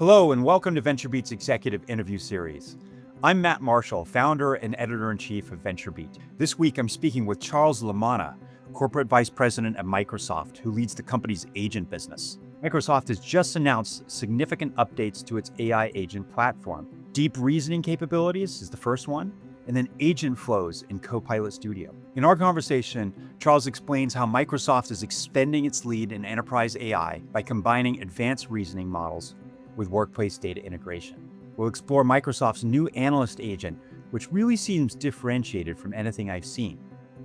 Hello, and welcome to VentureBeat's executive interview series. I'm Matt Marshall, founder and editor-in-chief of VentureBeat. This week, I'm speaking with Charles Lamana, corporate vice president at Microsoft, who leads the company's agent business. Microsoft has just announced significant updates to its AI agent platform. Deep reasoning capabilities is the first one, and then agent flows in Copilot Studio. In our conversation, Charles explains how Microsoft is extending its lead in enterprise AI by combining advanced reasoning models with workplace data integration. We'll explore Microsoft's new Analyst agent, which really seems differentiated from anything I've seen.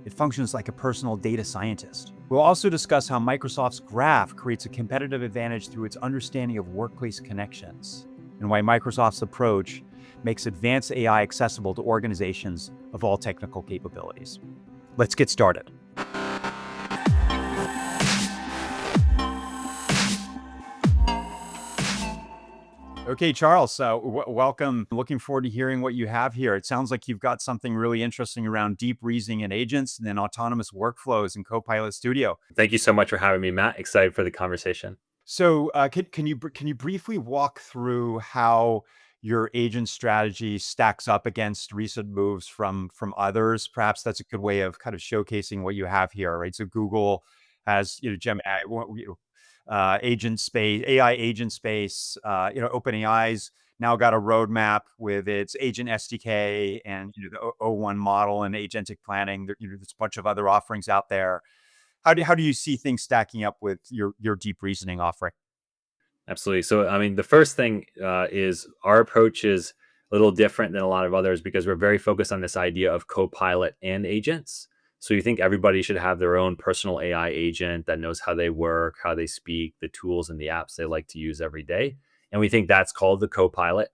It functions like a personal data scientist. We'll also discuss how Microsoft's Graph creates a competitive advantage through its understanding of workplace connections, and why Microsoft's approach makes advanced AI accessible to organizations of all technical capabilities. Let's get started. Okay, Charles, welcome. Looking forward to hearing what you have here. It sounds like you've got something really interesting around deep reasoning and agents and then autonomous workflows in Copilot Studio. Thank you so much for having me, Matt. Excited for the conversation. So can you briefly walk through how your agent strategy stacks up against recent moves from others? Perhaps that's a good way of kind of showcasing what you have here, right? So Google has, Gemini, agent space, AI agent space. OpenAI's now got a roadmap with its agent SDK and the O1 model and agentic planning. There's a bunch of other offerings out there. How do you see things stacking up with your deep reasoning offering? Absolutely. So, the first thing is our approach is a little different than a lot of others because we're very focused on this idea of co-pilot and agents. So, you think everybody should have their own personal AI agent that knows how they work, how they speak, the tools and the apps they like to use every day. And we think that's called the co-pilot.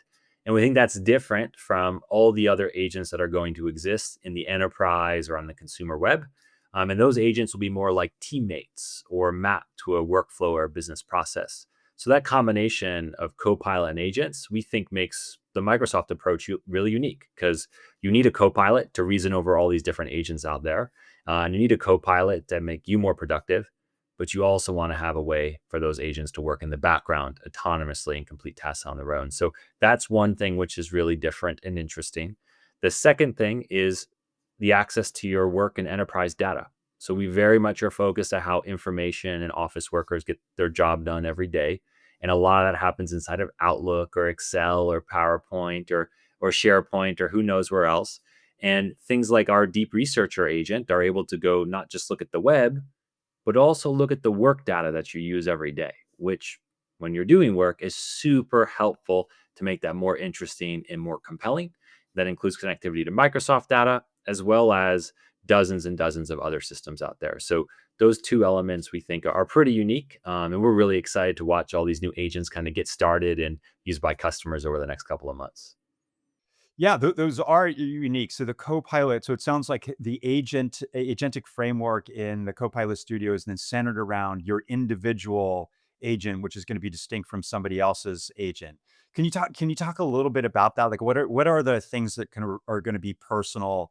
And we think that's different from all the other agents that are going to exist in the enterprise or on the consumer web. And those agents will be more like teammates or mapped to a workflow or a business process. So that combination of Copilot and agents, we think makes the Microsoft approach really unique because you need a Copilot to reason over all these different agents out there. And you need a Copilot to make you more productive, but you also want to have a way for those agents to work in the background autonomously and complete tasks on their own. So that's one thing which is really different and interesting. The second thing is the access to your work and enterprise data. So we very much are focused on how information and office workers get their job done every day. And a lot of that happens inside of Outlook or Excel or PowerPoint or SharePoint or who knows where else. And things like our deep researcher agent are able to go not just look at the web, but also look at the work data that you use every day, which when you're doing work is super helpful to make that more interesting and more compelling. That includes connectivity to Microsoft data, as well as dozens and dozens of other systems out there. So those two elements we think are pretty unique. And we're really excited to watch all these new agents kind of get started and used by customers over the next couple of months. Yeah, those are unique. So the Copilot, so it sounds like the agentic framework in the Copilot Studio is then centered around your individual agent, which is going to be distinct from somebody else's agent. Can you talk a little bit about that? Like what are the things that are going to be personal?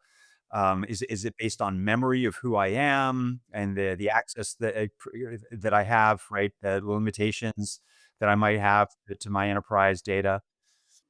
Is it based on memory of who I am and the access that I have, right? The limitations that I might have to my enterprise data.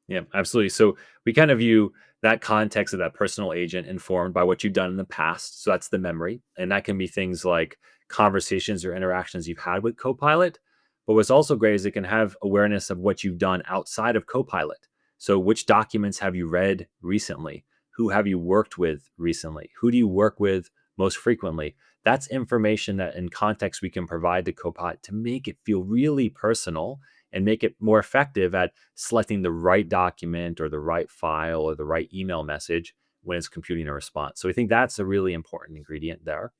Yeah, absolutely. So we kind of view that context of that personal agent informed by what you've done in the past. So that's the memory. And that can be things like conversations or interactions you've had with Copilot. But what's also great is it can have awareness of what you've done outside of Copilot. So which documents have you read recently? Who have you worked with recently? Who do you work with most frequently? That's information that in context we can provide to Copilot to make it feel really personal and make it more effective at selecting the right document or the right file or the right email message when it's computing a response. So we think that's a really important ingredient there.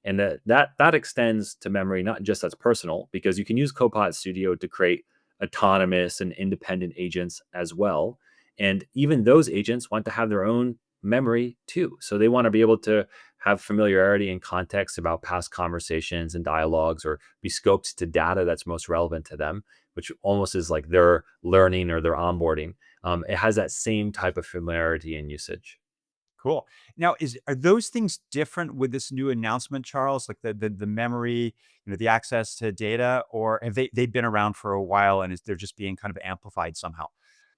And that extends to memory, not just as personal, because you can use Copilot Studio to create autonomous and independent agents as well. And even those agents want to have their own memory too. So they want to be able to have familiarity and context about past conversations and dialogues or be scoped to data that's most relevant to them, which almost is like their learning or their onboarding. It has that same type of familiarity and usage. Cool. Now, are those things different with this new announcement, Charles? Like the memory, the access to data, or have they've been around for a while and they're just being kind of amplified somehow?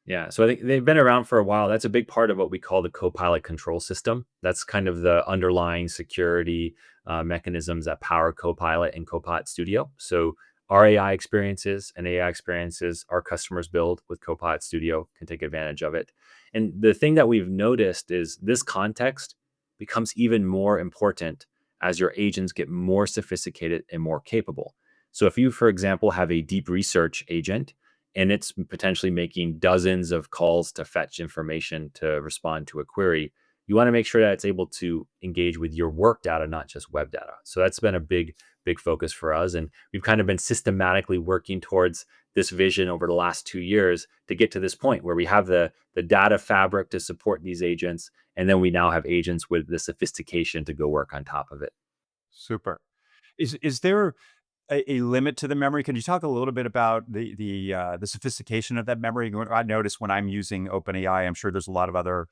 Yeah, so I think they've been around for a while. That's a big part of what we call the Copilot control system. That's kind of the underlying security mechanisms that power Copilot and Copilot Studio. So our AI experiences and AI experiences our customers build with Copilot Studio can take advantage of it. And the thing that we've noticed is this context becomes even more important as your agents get more sophisticated and more capable. So if you, for example, have a deep research agent and it's potentially making dozens of calls to fetch information to respond to a query, you want to make sure that it's able to engage with your work data, not just web data. So that's been a big focus for us. And we've kind of been systematically working towards this vision over the last 2 years to get to this point where we have the data fabric to support these agents. And then we now have agents with the sophistication to go work on top of it. Super. Is there a limit to the memory? Can you talk a little bit about the sophistication of that memory? I notice when I'm using OpenAI, I'm sure there's a lot of other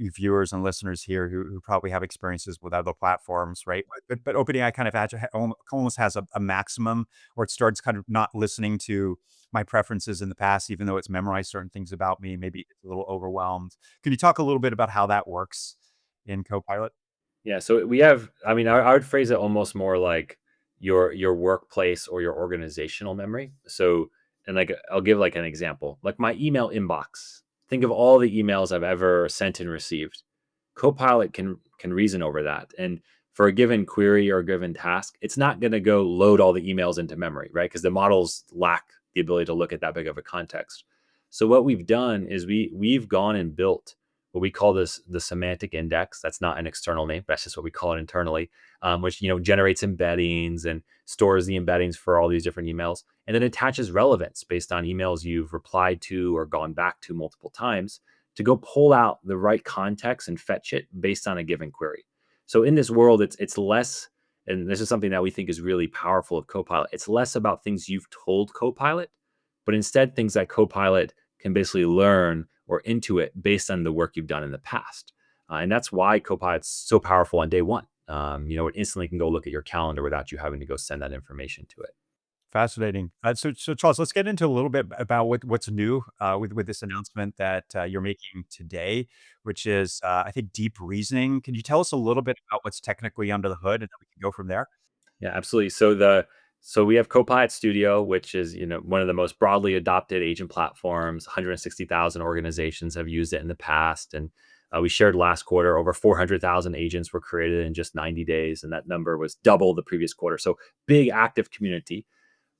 viewers and listeners here who probably have experiences with other platforms, right? But OpenAI kind of almost has a maximum, or it starts kind of not listening to my preferences in the past, even though it's memorized certain things about me. Maybe it's a little overwhelmed. Can you talk a little bit about how that works in Copilot? Yeah, so we have. I mean, I would phrase it almost more like your workplace or your organizational memory. So, and like I'll give like an example, like my email inbox. Think of all the emails I've ever sent and received. Copilot can reason over that, and for a given query or a given task, it's not going to go load all the emails into memory, right? Because the models lack the ability to look at that big of a context. So what we've done is we've gone and built what we call this the semantic index. That's not an external name, that's just what we call it internally, which generates embeddings and stores the embeddings for all these different emails, and then attaches relevance based on emails you've replied to or gone back to multiple times to go pull out the right context and fetch it based on a given query. So in this world, it's less, and this is something that we think is really powerful of Copilot. It's less about things you've told Copilot, but instead things that Copilot can basically learn or intuit based on the work you've done in the past. And that's why Copilot's so powerful on day one. It instantly can go look at your calendar without you having to go send that information to it. Fascinating. So Charles, let's get into a little bit about what's new with this announcement that you're making today, which is I think deep reasoning. Can you tell us a little bit about what's technically under the hood, and then we can go from there? Yeah, absolutely. So we have Copilot Studio, which is one of the most broadly adopted agent platforms. 160,000 organizations have used it in the past, and we shared last quarter over 400,000 agents were created in just 90 days, and that number was double the previous quarter. So big active community.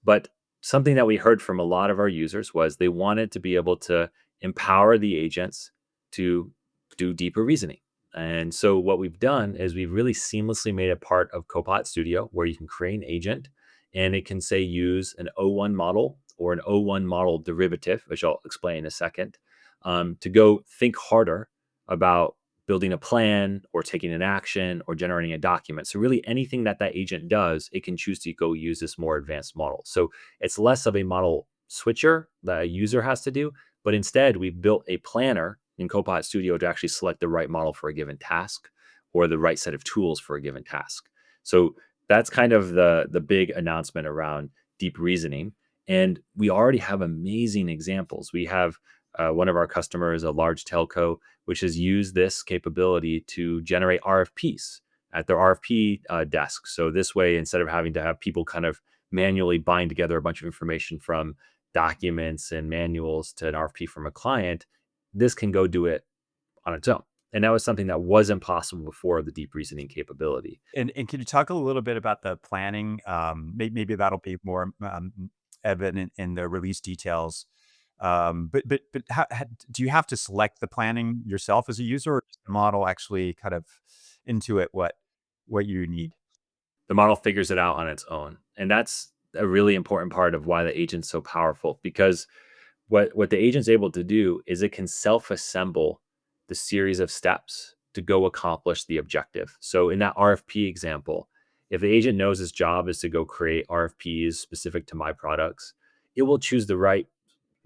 But something that we heard from a lot of our users was they wanted to be able to empower the agents to do deeper reasoning. And so what we've done is we've really seamlessly made it part of Copilot Studio where you can create an agent and it can say use an O1 model or an O1 model derivative, which I'll explain in a second, to go think harder about building a plan or taking an action or generating a document. So really anything that agent does, it can choose to go use this more advanced model. So it's less of a model switcher that a user has to do, but instead we've built a planner in Copilot Studio to actually select the right model for a given task or the right set of tools for a given task. So that's kind of the big announcement around deep reasoning. And we already have amazing examples. We have one of our customers, a large telco, which has used this capability to generate RFPs at their RFP desk. So this way, instead of having to have people kind of manually bind together a bunch of information from documents and manuals to an RFP from a client, this can go do it on its own. And that was something that wasn't possible before the deep reasoning capability. And can you talk a little bit about the planning? Maybe that'll be more evident in the release details. But do you have to select the planning yourself as a user, or does the model actually kind of intuit what you need? The model figures it out on its own. And that's a really important part of why the agent's so powerful because what the agent's able to do is it can self-assemble the series of steps to go accomplish the objective. So in that RFP example, if the agent knows his job is to go create RFPs specific to my products, it will choose the right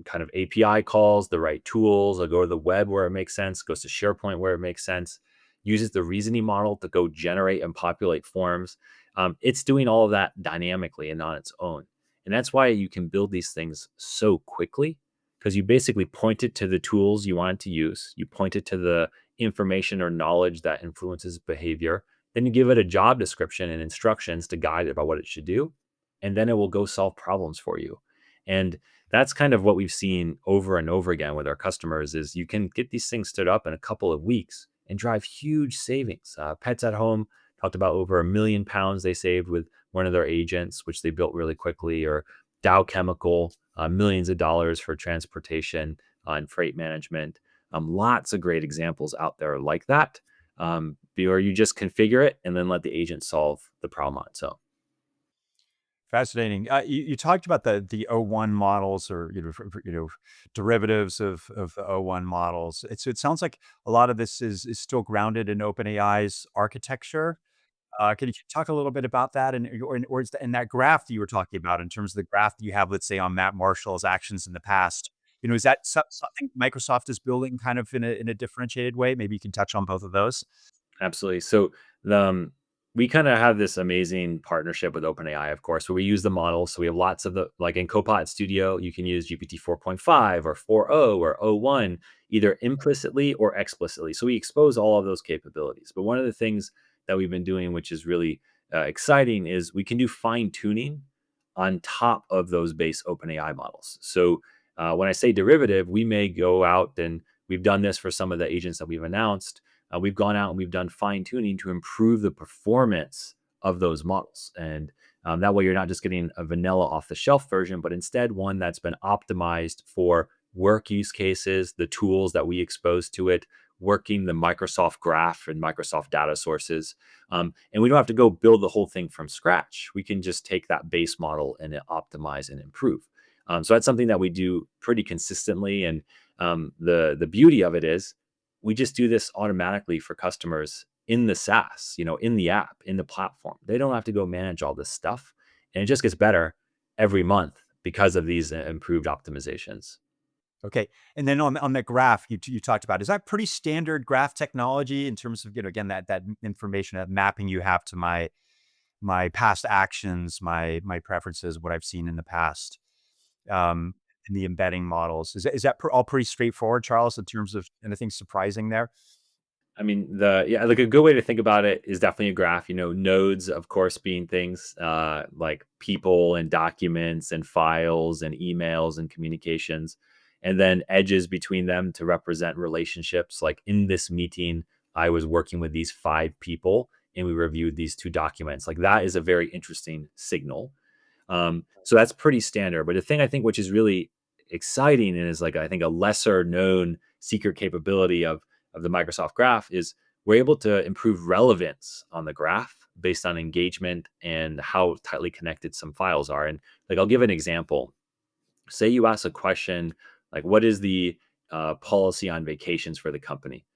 kind of API calls, the right tools. I'll go to the web where it makes sense, goes to SharePoint where it makes sense. uses the reasoning model to go generate and populate forms. It's doing all of that dynamically and on its own. And that's why you can build these things so quickly, because you basically point it to the tools you want it to use. You point it to the information or knowledge that influences behavior. Then you give it a job description and instructions to guide it about what it should do. And then it will go solve problems for you. And that's kind of what we've seen over and over again with our customers is you can get these things stood up in a couple of weeks and drive huge savings. Pets at Home talked about over £1 million they saved with one of their agents, which they built really quickly, or Dow Chemical, millions of dollars for transportation and freight management. Lots of great examples out there like that, where you just configure it and then let the agent solve the problem on its own. Fascinating. You talked about the O1 models, or derivatives of the O1 models. It sounds like a lot of this is still grounded in OpenAI's architecture. Can you talk a little bit about that, or is in that graph that you were talking about, in terms of the graph that you have, let's say, on Matt Marshall's actions in the past? Is that something Microsoft is building kind of in a differentiated way? Maybe you can touch on both of those. Absolutely. So we kind of have this amazing partnership with OpenAI, of course, where we use the models. So we have lots of the, like in Copilot Studio, you can use GPT 4.5 or 4.0 or O1, either implicitly or explicitly. So we expose all of those capabilities. But one of the things that we've been doing, which is really exciting, is we can do fine tuning on top of those base OpenAI models. So when I say derivative, we may go out, and we've done this for some of the agents that we've announced. We've gone out and we've done fine tuning to improve the performance of those models. And that way, you're not just getting a vanilla off the shelf version, but instead one that's been optimized for work use cases, the tools that we expose to it, working the Microsoft Graph and Microsoft data sources. And we don't have to go build the whole thing from scratch. We can just take that base model and optimize and improve. So that's something that we do pretty consistently. And the beauty of it is we just do this automatically for customers in the SaaS, in the app, in the platform. They don't have to go manage all this stuff. And it just gets better every month because of these improved optimizations. Okay. And then on the graph you talked about, is that pretty standard graph technology in terms of, again, that information, that mapping you have to my past actions, my preferences, what I've seen in the past, in the embedding models? Is that all pretty straightforward, Charles, in terms of anything surprising there? I mean, like a good way to think about it is definitely a graph. Nodes, of course, being things like people and documents and files and emails and communications, and then edges between them to represent relationships. Like in this meeting, I was working with these 5 people, and we reviewed these 2 documents. Like that is a very interesting signal. So that's pretty standard. But the thing I think which is really exciting and is like I think a lesser known secret capability of the Microsoft Graph is we're able to improve relevance on the graph based on engagement and how tightly connected some files are. And like I'll give an example. Say you ask a question like, "What is the policy on vacations for the company?"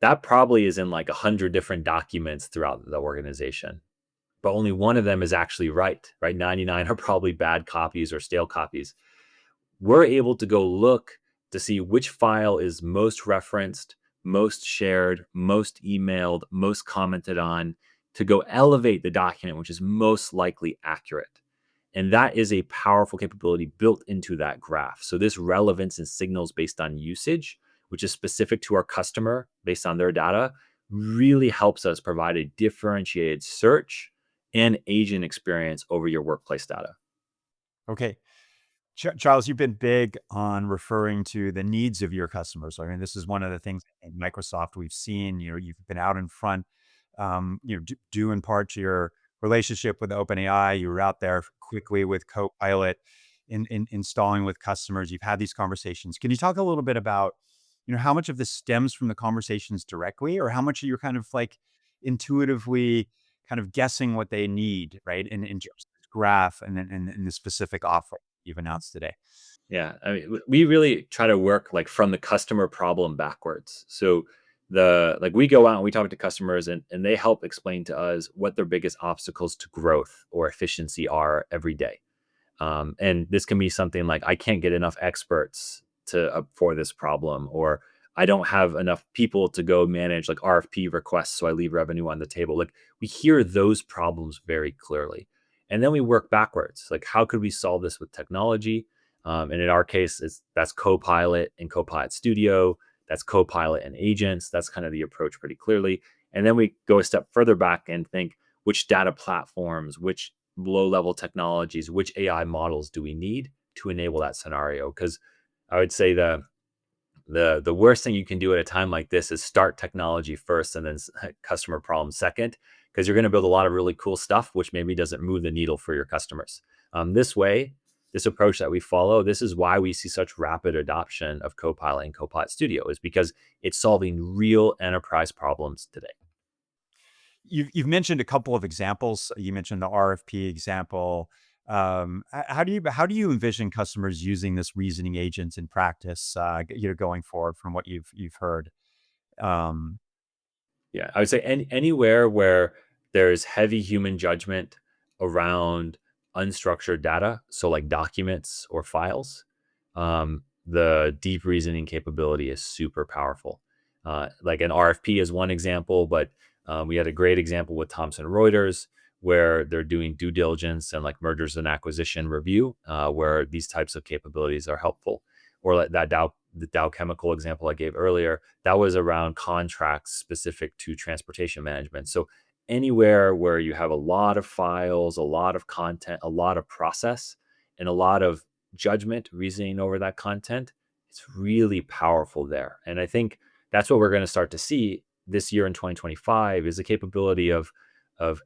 That probably is in like 100 different documents throughout the organization, but only one of them is actually right. Right, 99 are probably bad copies or stale copies. We're able to go look to see which file is most referenced, most shared, most emailed, most commented on, to go elevate the document, which is most likely accurate. And that is a powerful capability built into that graph. So, this relevance and signals based on usage, which is specific to our customer based on their data, really helps us provide a differentiated search and agent experience over your workplace data. Okay. Charles, you've been big on referring to the needs of your customers. I mean, this is one of the things in Microsoft we've seen. You've been out in front, due in part to your relationship with OpenAI. You were out there quickly with Copilot, in installing with customers. You've had these conversations. Can you talk a little bit about, how much of this stems from the conversations directly, or how much you're kind of like intuitively kind of guessing what they need, right? In terms of this graph, and then in the specific offer you've announced today. Yeah, I mean, we really try to work like from the customer problem backwards. So we go out and we talk to customers, and they help explain to us what their biggest obstacles to growth or efficiency are every day. And this can be something like, I can't get enough experts for this problem, or I don't have enough people to go manage like RFP requests, so I leave revenue on the table. Like we hear those problems very clearly. And then we work backwards. Like, how could we solve this with technology? And in our case, that's Copilot and Copilot Studio. That's Copilot and agents. That's kind of the approach pretty clearly. And then we go a step further back and think which data platforms, which low level technologies, which AI models do we need to enable that scenario? Because I would say the worst thing you can do at a time like this is start technology first and then customer problem second, because you're going to build a lot of really cool stuff which maybe doesn't move the needle for your customers. This approach that we follow, this is why we see such rapid adoption of Copilot and Copilot Studio, is because it's solving real enterprise problems today. You've mentioned a couple of examples. You mentioned the RFP example. How do you envision customers using this reasoning agents in practice? Going forward from what you've heard. Um, Yeah, I would say anywhere where there's heavy human judgment around unstructured data, so like documents or files, the deep reasoning capability is super powerful. Like an RFP is one example, but we had a great example with Thomson Reuters where they're doing due diligence and like mergers and acquisition review, where these types of capabilities are helpful. Or like the Dow Chemical example I gave earlier, that was around contracts specific to transportation management. So anywhere where you have a lot of files, a lot of content, a lot of process, and a lot of judgment reasoning over that content, it's really powerful there. And I think that's what we're going to start to see this year in 2025 is the capability of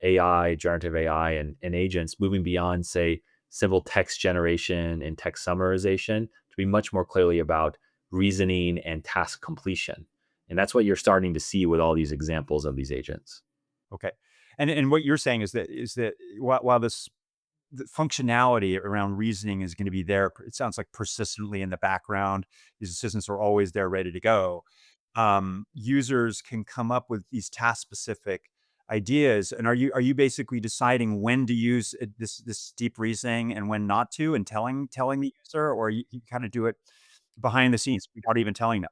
AI, generative AI, and agents moving beyond, say, simple text generation and text summarization to be much more clearly about reasoning and task completion. And that's what you're starting to see with all these examples of these agents. okay, and what you're saying is that while this the functionality around reasoning is going to be there, it sounds like persistently in the background. These assistants are always there, ready to go. Users can come up with these task specific ideas. And are you basically deciding when to use this deep reasoning and when not to, and telling the user, or you kind of do it behind the scenes without even telling them?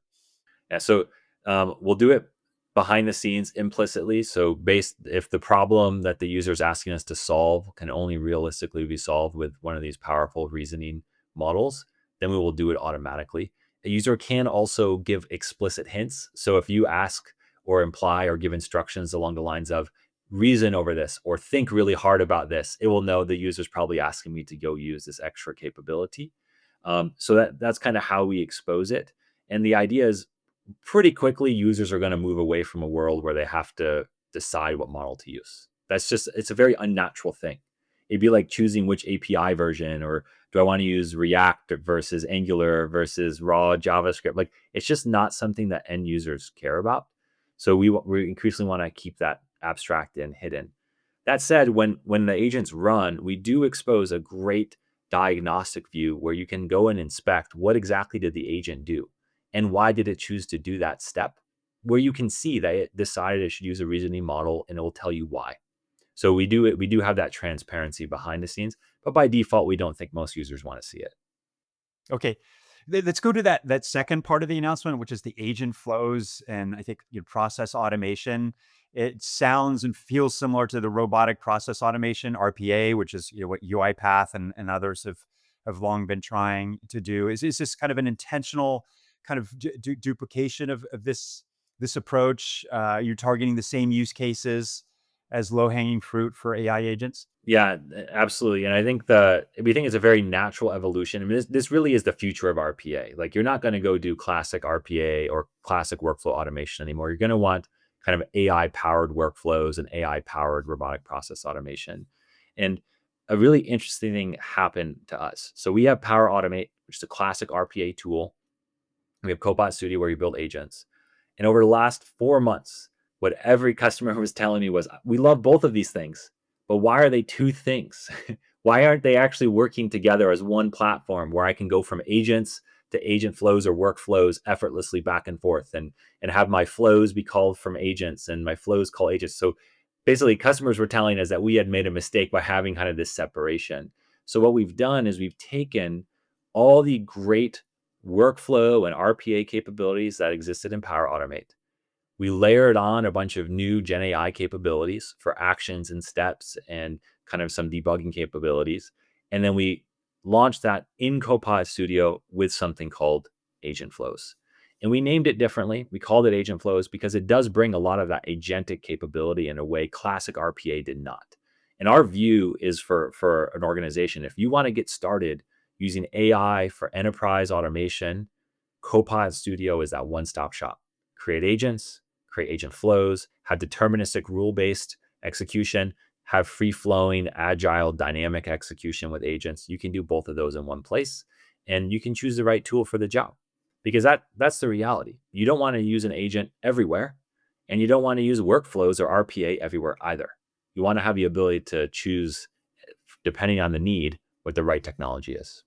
Yeah, so we'll do it behind the scenes implicitly. So, based if the problem that the user is asking us to solve can only realistically be solved with one of these powerful reasoning models, then we will do it automatically. A user can also give explicit hints. So, if you ask or imply or give instructions along the lines of reason over this or think really hard about this, it will know the user's probably asking me to go use this extra capability. So that's kind of how we expose it. And the idea is pretty quickly users are going to move away from a world where they have to decide what model to use. It's a very unnatural thing. It'd be like choosing which API version, or do I want to use React versus Angular versus raw JavaScript? Like it's just not something that end users care about. So we increasingly want to keep that abstract and hidden. That said, when the agents run, we do expose a great diagnostic view where you can go and inspect what exactly did the agent do and why did it choose to do that step, where you can see that it decided it should use a reasoning model and it will tell you why. So we do have that transparency behind the scenes, but by default we don't think most users want to see it. Okay. Let's go to that second part of the announcement, which is the agent flows and I think process automation. It sounds and feels similar to the robotic process automation (RPA), which is what UiPath and others have long been trying to do. Is this kind of an intentional kind of duplication of this approach? You're targeting the same use cases as low hanging fruit for AI agents. Yeah, absolutely. And I think we think it's a very natural evolution. I mean, this really is the future of RPA. Like you're not going to go do classic RPA or classic workflow automation anymore. You're going to want kind of AI powered workflows and AI powered robotic process automation. And a really interesting thing happened to us. So we have Power Automate, which is a classic RPA tool. We have Copilot Studio where you build agents. And over the last 4 months, what every customer was telling me was, we love both of these things, but why are they two things? Why aren't they actually working together as one platform where I can go from agents to agent flows or workflows effortlessly back and forth and have my flows be called from agents and my flows call agents? So basically, customers were telling us that we had made a mistake by having kind of this separation. So what we've done is we've taken all the great workflow and RPA capabilities that existed in Power Automate. We layered on a bunch of new Gen AI capabilities for actions and steps and kind of some debugging capabilities. And then we launched that in Copilot Studio with something called Agent Flows. And we named it differently. We called it Agent Flows because it does bring a lot of that agentic capability in a way classic RPA did not. And our view is for an organization, if you want to get started using AI for enterprise automation, Copilot Studio is that one-stop shop. Create agents, create agent flows, have deterministic rule-based execution, have free-flowing, agile, dynamic execution with agents. You can do both of those in one place, and you can choose the right tool for the job. Because that's the reality. You don't want to use an agent everywhere, and you don't want to use workflows or RPA everywhere either. You want to have the ability to choose, depending on the need, what the right technology is.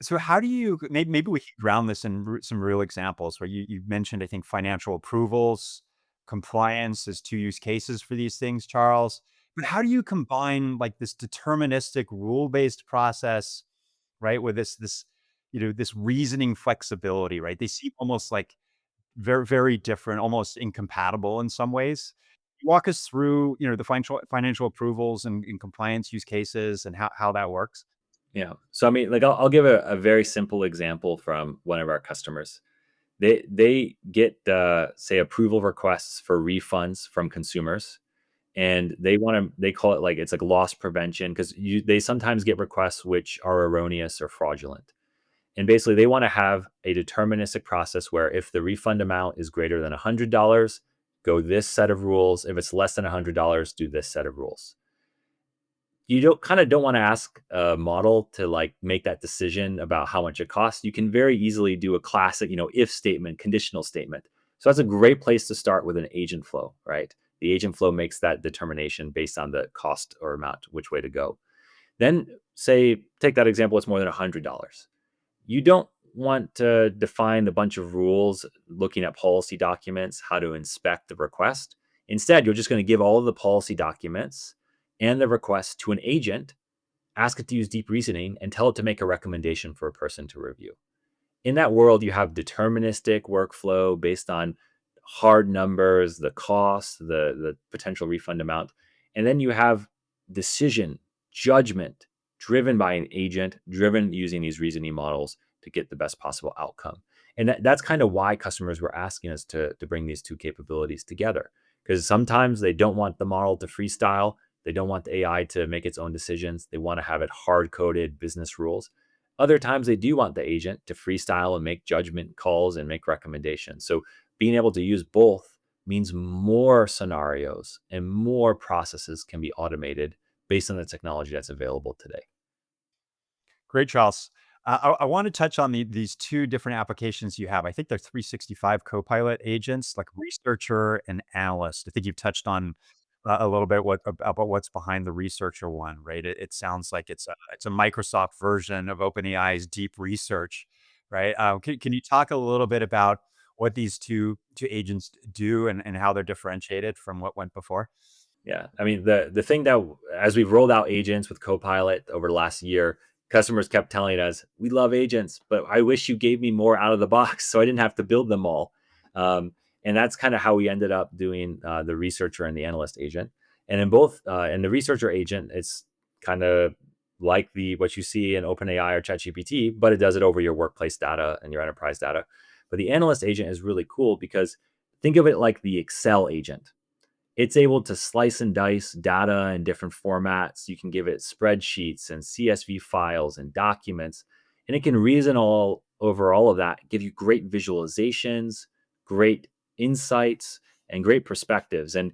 So how do you maybe we can ground this in some real examples where you mentioned, I think, financial approvals, compliance as two use cases for these things, Charles. But how do you combine like this deterministic rule-based process, right, with this reasoning flexibility, right? They seem almost like very, very different, almost incompatible in some ways. Walk us through, the financial approvals and compliance use cases and how that works. Yeah. So I mean, like I'll give a very simple example from one of our customers. They get say approval requests for refunds from consumers, and they call it like it's like loss prevention because they sometimes get requests which are erroneous or fraudulent. And basically, they want to have a deterministic process where if the refund amount is greater than $100, go this set of rules. If it's less than $100, do this set of rules. You don't want to ask a model to like make that decision about how much it costs. You can very easily do a classic, if statement, conditional statement. So that's a great place to start with an agent flow, right? The agent flow makes that determination based on the cost or amount, which way to go. Then say, take that example, it's more than $100. You don't want to define a bunch of rules looking at policy documents, how to inspect the request. Instead, you're just going to give all of the policy documents and the request to an agent, ask it to use deep reasoning, and tell it to make a recommendation for a person to review. In that world, you have deterministic workflow based on hard numbers, the cost, the potential refund amount. And then you have decision, judgment driven by an agent, driven using these reasoning models to get the best possible outcome. And that's kind of why customers were asking us to bring these two capabilities together. Because sometimes they don't want the model to freestyle. They don't want the AI to make its own decisions. They want to have it hard coded business rules. Other times they do want the agent to freestyle and make judgment calls and make recommendations. So being able to use both means more scenarios and more processes can be automated based on the technology that's available today. Great, Charles. I want to touch on these two different applications you have. I think they're 365 Copilot agents, like researcher and analyst. I think you've touched on a little bit about what's behind the researcher one, right? It sounds like it's a Microsoft version of OpenAI's deep research, right? Can you talk a little bit about what these two agents do and how they're differentiated from what went before? Yeah. I mean, the thing that as we've rolled out agents with Copilot over the last year, customers kept telling us, "We love agents, but I wish you gave me more out of the box so I didn't have to build them all." And that's kind of how we ended up doing the researcher and the analyst agent. And in both, in the researcher agent, it's kind of like the what you see in OpenAI or ChatGPT, but it does it over your workplace data and your enterprise data. But the analyst agent is really cool because think of it like the Excel agent. It's able to slice and dice data in different formats. You can give it spreadsheets and CSV files and documents, and it can reason all over all of that, give you great visualizations, great insights, and great perspectives. And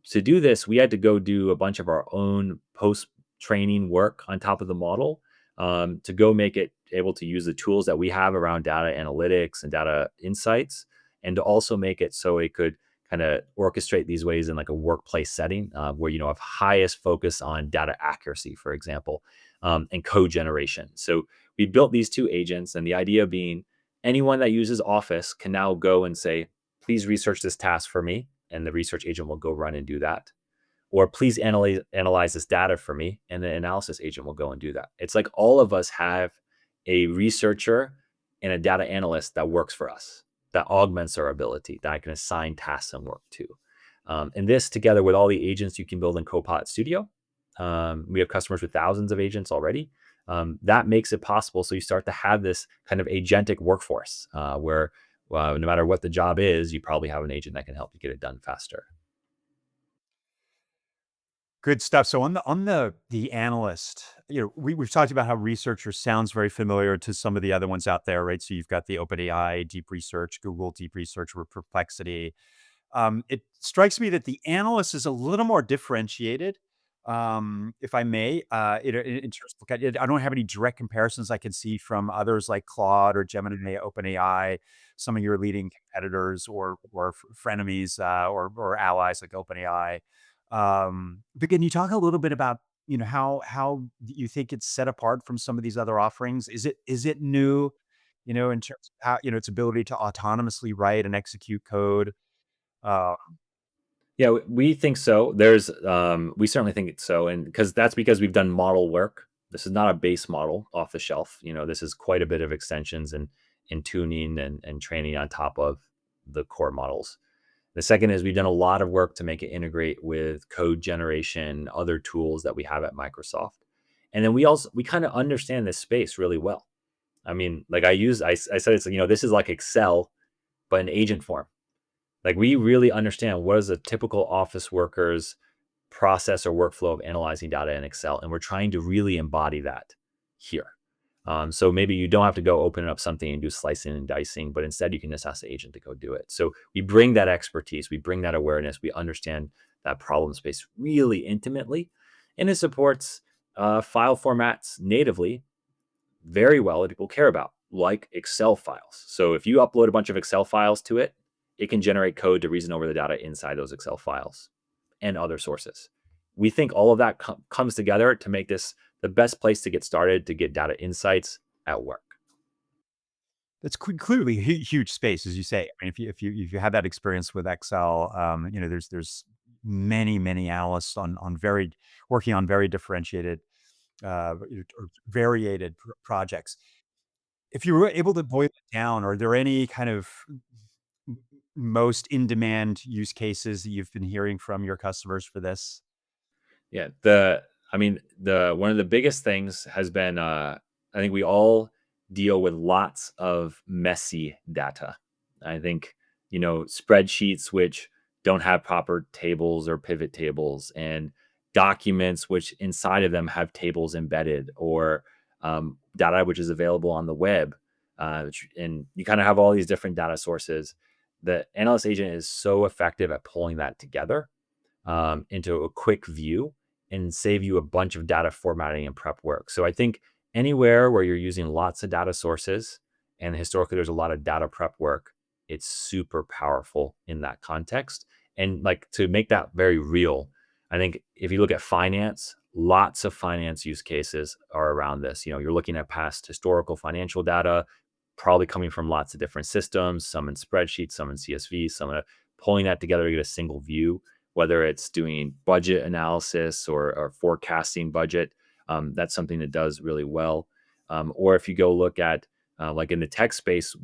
to do this, we had to go do a bunch of our own post training work on top of the model to go make it able to use the tools that we have around data analytics and data insights, and to also make it so it could kind of orchestrate these ways in like a workplace setting where have highest focus on data accuracy, for example, and code generation. So we built these two agents, and the idea being anyone that uses Office can now go and say, "Please research this task for me," and the research agent will go run and do that. Or please analyze this data for me, and the analysis agent will go and do that. It's like all of us have a researcher and a data analyst that works for us, that augments our ability, that I can assign tasks and work to. And this, together with all the agents you can build in Copilot Studio, we have customers with thousands of agents already. That makes it possible. So you start to have this kind of agentic workforce where no matter what the job is, you probably have an agent that can help you get it done faster. Good stuff. So on the analyst, we've talked about how researcher sounds very familiar to some of the other ones out there, right? So you've got the OpenAI Deep Research, Google Deep Research, or Perplexity. It strikes me that the analyst is a little more differentiated, if I may, in terms of, I don't have any direct comparisons I can see from others like Claude or Gemini, OpenAI, some of your leading competitors or frenemies or allies like OpenAI. But can you talk a little bit about how you think it's set apart from some of these other offerings? Is it new, in terms of how its ability to autonomously write and execute code? Uh, Yeah, we think so. We certainly think it's so, and because we've done model work. This is not a base model off the shelf. This is quite a bit of extensions and tuning and training on top of the core models. The second is we've done a lot of work to make it integrate with code generation, other tools that we have at Microsoft, and then we kind of understand this space really well. I mean, like I said, it's this is like Excel, but in agent form. Like we really understand what is a typical office worker's process or workflow of analyzing data in Excel, and we're trying to really embody that here. So maybe you don't have to go open up something and do slicing and dicing, but instead you can just ask the agent to go do it. So we bring that expertise, we bring that awareness, we understand that problem space really intimately, and it supports file formats natively very well that people care about, like Excel files. So if you upload a bunch of Excel files to it, it can generate code to reason over the data inside those Excel files and other sources. We think all of that comes together to make this the best place to get started to get data insights at work. that's clearly a huge space, as you say. I mean, if you have that experience with Excel, there's many analysts on very working on very differentiated or variated projects. If you were able to boil it down, are there any kind of most in demand use cases that you've been hearing from your customers for this? Yeah, the one of the biggest things has been I think we all deal with lots of messy data. I think, spreadsheets which don't have proper tables or pivot tables, and documents which inside of them have tables embedded, or data which is available on the web. And you kind of have all these different data sources. The analyst agent is so effective at pulling that together into a quick view and save you a bunch of data formatting and prep work. So I think anywhere where you're using lots of data sources and historically there's a lot of data prep work, it's super powerful in that context. And like to make that very real, I think if you look at finance, lots of finance use cases are around this. You're looking at past historical financial data, probably coming from lots of different systems, some in spreadsheets, some in CSV, some in pulling that together to get a single view, whether it's doing budget analysis or forecasting budget. That's something that does really well. Or if you go look at like in the tech space,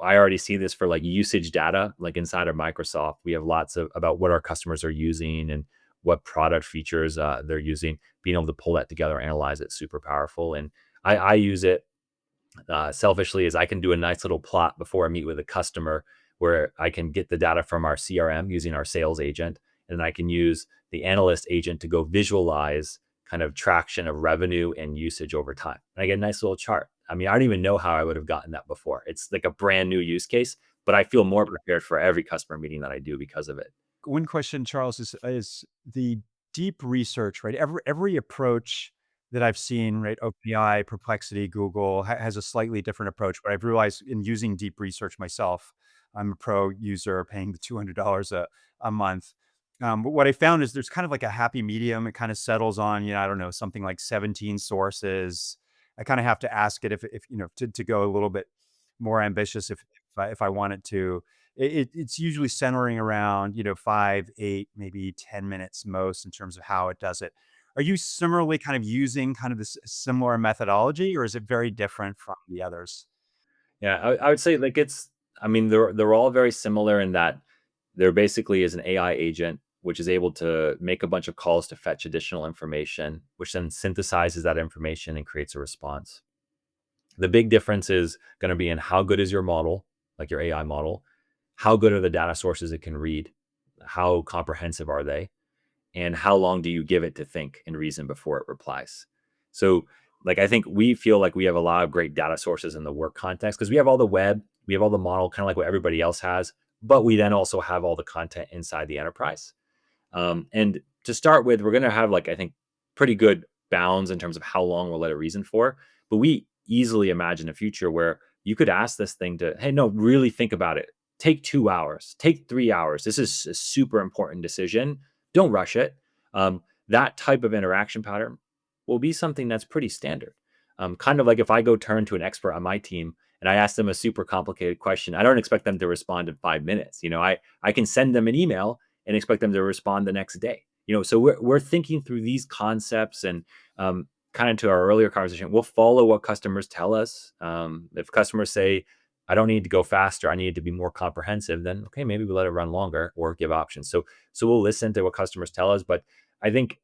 I already see this for like usage data, like inside of Microsoft, we have lots of about what our customers are using and what product features they're using. Being able to pull that together, analyze it, super powerful. And I use it selfishly is I can do a nice little plot before I meet with a customer where I can get the data from our CRM using our sales agent, and then I can use the analyst agent to go visualize kind of traction of revenue and usage over time. And I get a nice little chart. I mean, I don't even know how I would have gotten that before. It's like a brand new use case, but I feel more prepared for every customer meeting that I do because of it. One question, Charles, is the deep research, right? Every approach that I've seen, right? OpenAI, Perplexity, Google has a slightly different approach. But I've realized in using deep research myself, I'm a pro user, paying the $200 a month. But what I found is there's kind of like a happy medium. It kind of settles on, I don't know, something like 17 sources. I kind of have to ask it if to go a little bit more ambitious if I wanted to. It's usually centering around 5, 8, maybe 10 minutes most in terms of how it does it. Are you similarly kind of using kind of this similar methodology, or is it very different from the others? Yeah, I would say like I mean, they're all very similar in that there basically is an AI agent which is able to make a bunch of calls to fetch additional information, which then synthesizes that information and creates a response. The big difference is going to be in how good is your model, like your AI model, how good are the data sources it can read, how comprehensive are they, and how long do you give it to think and reason before it replies. So like I think we feel like we have a lot of great data sources in the work context because we have all the web, we have all the model, kind of like what everybody else has, but we then also have all the content inside the enterprise. And to start with, we're going to have like I think pretty good bounds in terms of how long we'll let it reason for. But we easily imagine a future where you could ask this thing to, hey, no, really think about it. Take 2 hours, take 3 hours. This is a super important decision. Don't rush it. That type of interaction pattern will be something that's pretty standard. Kind of like if I go turn to an expert on my team and I ask them a super complicated question, I don't expect them to respond in 5 minutes. I can send them an email and expect them to respond the next day. So we're thinking through these concepts and kind of to our earlier conversation, we'll follow what customers tell us. If customers say, I don't need to go faster, I need to be more comprehensive, then okay, maybe we let it run longer or give options. So we'll listen to what customers tell us, but I think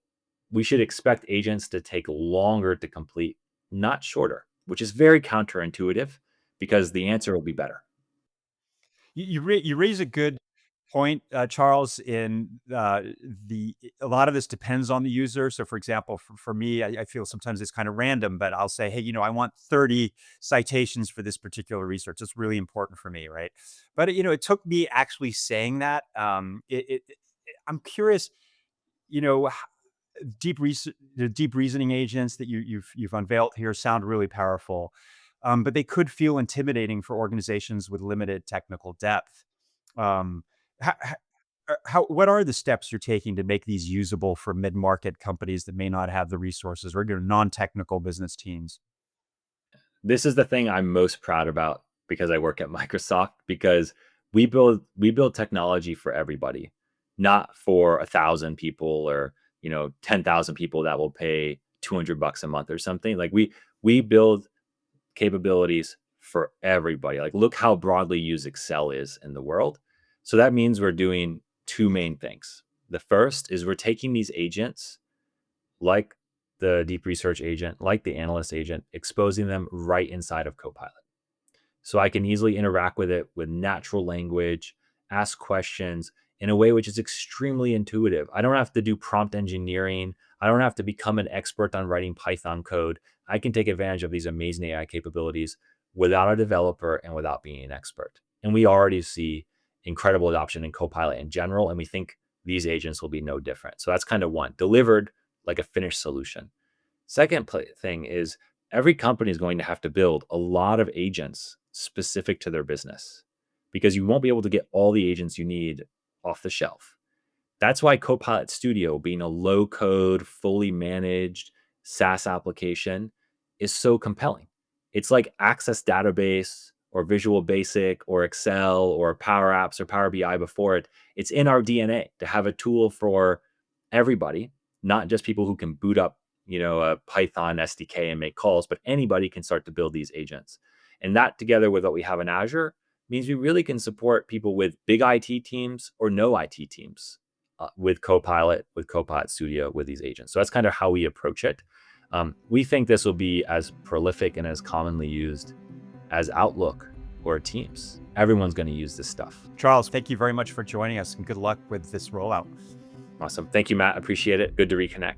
we should expect agents to take longer to complete, not shorter, which is very counterintuitive because the answer will be better. You raise a good point, Charles. In a lot of this depends on the user. So, for example, for me, I feel sometimes it's kind of random, but I'll say, hey, I want 30 citations for this particular research. It's really important for me, right? But it took me actually saying that. I'm curious. You know, the deep reasoning agents that you've unveiled here sound really powerful, but they could feel intimidating for organizations with limited technical depth. Um, what are the steps you're taking to make these usable for mid-market companies that may not have the resources or non-technical business teams? This is the thing I'm most proud about because I work at Microsoft because we build technology for everybody, not for 1,000 people or 10,000 people that will pay $200 a month or something. Like we build capabilities for everybody. Like look how broadly used Excel is in the world. So that means we're doing two main things. The first is we're taking these agents like the deep research agent, like the analyst agent, exposing them right inside of Copilot. So I can easily interact with it with natural language, ask questions in a way which is extremely intuitive. I don't have to do prompt engineering. I don't have to become an expert on writing Python code. I can take advantage of these amazing AI capabilities without a developer and without being an expert. And we already see incredible adoption in Copilot in general. And we think these agents will be no different. So that's kind of one, delivered like a finished solution. Second thing is every company is going to have to build a lot of agents specific to their business because you won't be able to get all the agents you need off the shelf. That's why Copilot Studio, being a low code, fully managed SaaS application, is so compelling. It's like Access Database or Visual Basic or Excel or Power Apps or Power BI before it. It's in our DNA to have a tool for everybody, not just people who can boot up, a Python SDK and make calls, but anybody can start to build these agents. And that together with what we have in Azure means we really can support people with big IT teams or no IT teams with Copilot Studio, with these agents. So that's kind of how we approach it. We think this will be as prolific and as commonly used as Outlook or Teams. Everyone's going to use this stuff. Charles, thank you very much for joining us, and good luck with this rollout. Awesome. Thank you, Matt. Appreciate it. Good to reconnect.